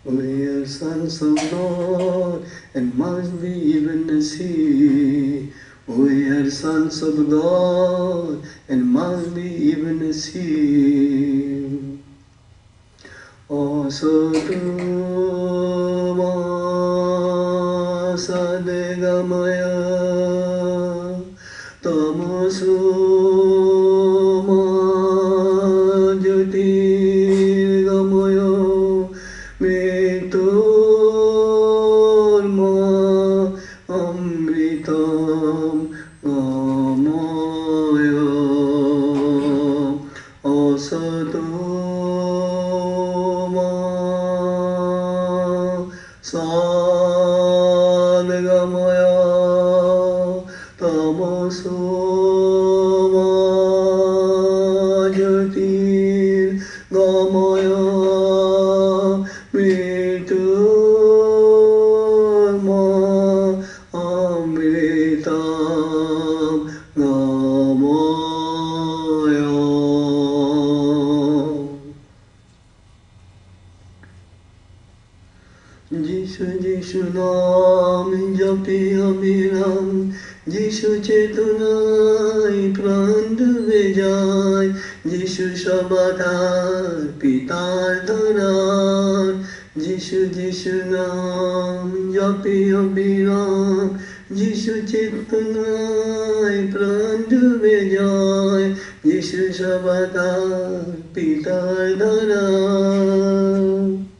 We are sons of God and must be even the sea. We are sons of God and must be even the sea. Asatuma sadegamaya tamasuma jyotirgamaya mriturma amritam gamaya asatuma sadgamaya tamasoma jyotirgamaya mriturma amritam gamaya. যিশু যিশু নাম জপে অবিরাম, যিশু চেতনায় প্রাণ ডুবে যায়, যিশু সবাধার পিতার ধরার। যিশু যিশু নাম জপে অবিরাম, যিশু চেতনায় প্রাণ ডুবে যায়, যিশু সবাধার পিতার ধরার।